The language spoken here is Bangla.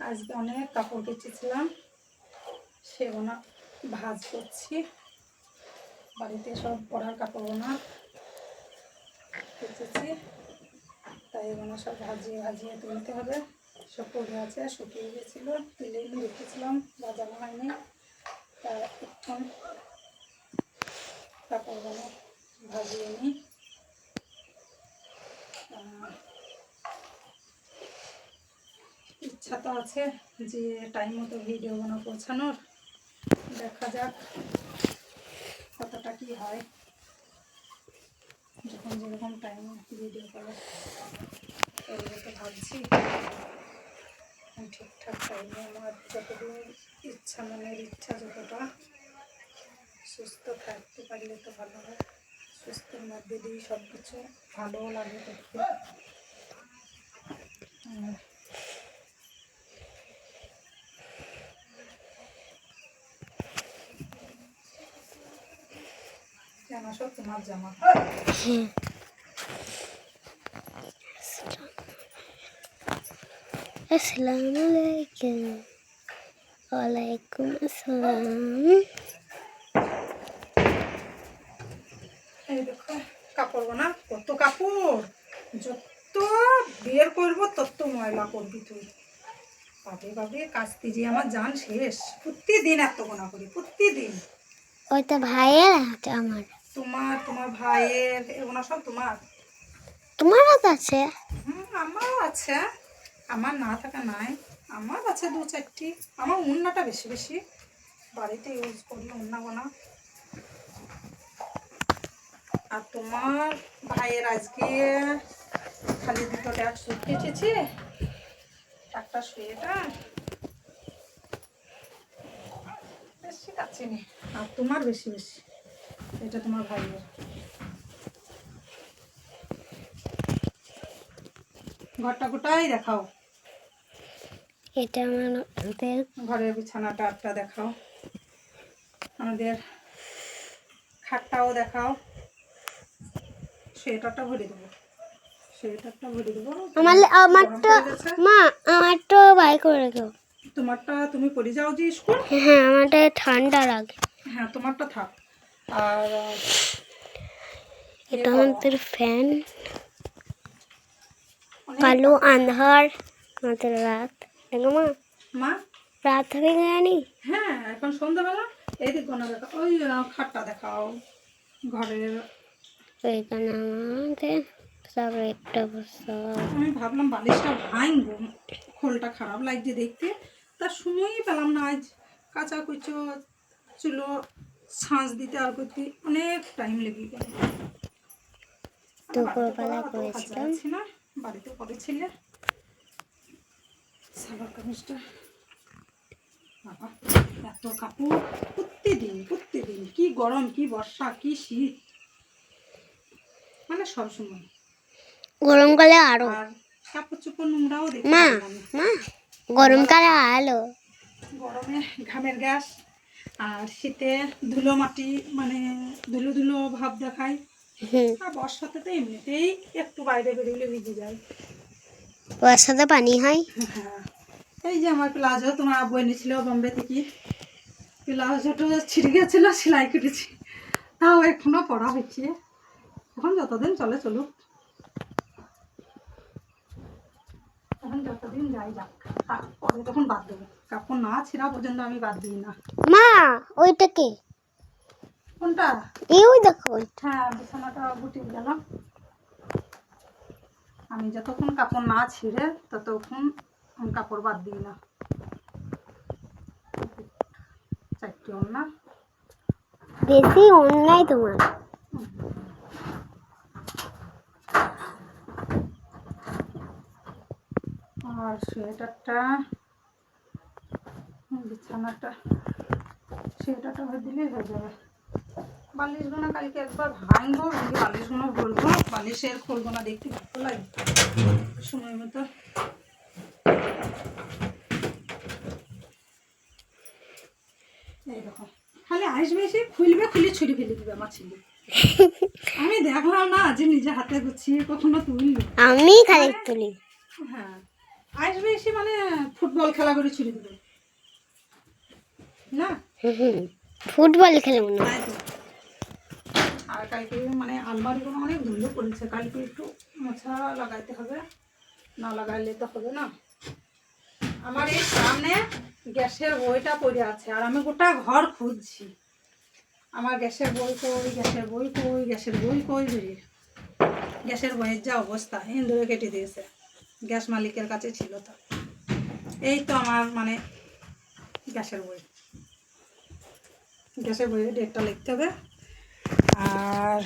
আজকে অনেক কাপড় কেচেছিলাম, সেগুলো ভাঁজ করছি। বাড়িতে সব পরার কাপড়গুলো কেচেছি, তাই এগুলো সব ভাজিয়ে ভাজিয়ে তুলতে হবে। সব পড়ে আছে, শুকিয়ে গেছিলো, তুলে এনে রেখেছিলাম, বাজানো হয়নি। তা এখন কাপড়গুলো ভাজিয়ে নিই। ইচ্ছা তো আছে যে টাইম মতো ভিডিওগুলো পৌঁছানোর, দেখা যাক কতটা কি হয়। যখন যেরকম টাইম ভিডিও করে করবো তো ভাবছি, ঠিকঠাক টাইমে আমার যতদূর ইচ্ছা, মনের ইচ্ছা যতটা, সুস্থ থাকতে পারলে তো ভালো হয়। সুস্থের মধ্যে দিয়ে সব কিছু ভালোও লাগে দেখতে। জামা সব তোমার জামা। আসসালামু আলাইকুম। ওয়ালাইকুম আসসালাম। এই দেখো কাপড় না, কত কাপড়, যত বের করবো তত ময়লা করবি তুই। ভাবে ভাবে কাচতে যে আমার জান শেষ। প্রতিদিন এত গোনা করি, প্রতিদিন। ওইটা ভাইয়ের হাতে আমার। তোমার ভাইয়ের এগুলো সব তোমার। তোমার হাতে আছে? আমারও আছে, আমার না থাকা নাই। আমার আছে দু চারটি। আমার উন্নাটা বেশি বেশি বাড়িতে ইউজ করি, উন্না গোনা। আর তোমার ভাইয়ের আজকে খালি দুটো ট্যাগ স্যুট কেচেছি, একটা সোয়েটার, বেশি কাচিনি। আর তোমার বেশি বেশি, এটা তোমার ভাইয়ের। ঘরটা গোটাই দেখাও, এটা আমাদের ঘরের বিছানাটা একটা দেখাও, আমাদের খাটটাও দেখাও। সোয়েটারটা ভরে দেবো, সোয়েটারটা ভরে দেবো। আমারটা মা, আমারটা বাই করে রেখো। তোমারটা তুমি পরে যাও যে স্কুল। হ্যাঁ, আমারটা ঠান্ডা লাগে। হ্যাঁ, তোমারটা থাক। আর এটা আমাদের ফ্যান। কালো আন্ধার, আমাদের রাত। দেখো মা, মা রাত হয়ে গেনি। হ্যাঁ, এখন সন্ধ্যাবেলা। এইদিক গোনা দেখাও, ওই খাটটা দেখাও ঘরের। ওইখানে আমাদের সব একটা বছর। আমি ভাবলাম বালিশটা ভাঙবো, খোলটা খারাপ লাগছে দেখতে, তার সময়ই পেলাম না। আজ কাঁচা কুচো চুলো ছাঁচ দিতে আর করতে অনেক টাইম লেগে গেল। দুপুরবেলা করেছিলাম। না বাড়িতে করেছিলে সালোয়ার কামিজটা। বাবা এত কাপড়, প্রতিদিন প্রতিদিন, কি গরম, কি বর্ষা, কি শীত, মানে সবসময়। গরমকালে আরো। আর কাপড় চোপড় নোংরাও দেখতে মা, পারি না। মা, গরমকালে আলো। গরমে ঘামের গ্যাস, আর শীতে ধুলো মাটি, মানে ধুলো ধুলো ভাব দেখায়। আর বর্ষাতে তো এমনিতেই একটু বাইরে বেরোলে ভিজে যায়। বর্ষাতে পানি হয়। হ্যাঁ, এই যে আমার প্লাজো তোমার আব্বু এনেছিল বোম্বে থেকে, প্লাজোটা ছিঁড়ে গেছিল, সেলাই কেটেছি, তাও এখনো পড়া হচ্ছে। এখন যতদিন চলে চলুক, এখন যতদিন যাই যাক, তারপরে তখন বাদ দেবো। কাপড় না ছেঁড়া পর্যন্ত আমি বাদ দিই না। মা, ওইটাকে কোনটা? এই দেখো। হ্যাঁ, বিছানাটা গুটিয়ে গেলাম। আমি যতক্ষণ কাপড় না ছিঁড়ে ততক্ষণ আমি কাপড় বাদ দিই না। চারটি ওড়না, বেশি অন্যায় তোমার। আর সোয়েটারটা, বিছানাটা, সোয়েটারটা ভরে দিলেই হয়ে যাবে। বালিশগুলো কালকে একবার ভাঙবো, বালিশগুলো ভরবো। বালিশের খোলগুলো দেখতে ভালো লাগে সময় মতো। এইরকম খালি আসবে, এসে খুলবে, খুলে ছুরি ফেলে দিবে আমার ছেলে। আমি দেখলাম না যে নিজে হাতে গুছিয়ে কখনো তুললো। আমি খালি তুলি। হ্যাঁ, আসবে এসে মানে ফুটবল খেলা করে ছুড়ে দেবে না। ফুটবল খেলে মনে হয়। তাই তো। আর কালকে মানে আলমারিগুলো অনেক ধুলো পড়েছে, কালকে একটু মোছা লাগাইতে হবে, না লাগাইলে তো হবে না। আমার এই সামনে গ্যাসের বইটা পড়ে আছে আর আমি গোটা ঘর খুঁজছি, আমার গ্যাসের বই কই, গ্যাসের বই কই, গ্যাসের বই কই বুঝি। গ্যাসের বইয়ের যা অবস্থা, ইন্দুরে কেটে দিয়েছে, গ্যাস মালিকের কাছে ছিল তো। এই তো আমার মানে গ্যাসের বই, গ্যাসের বইয়ে ডেটটা লিখতে হবে। আর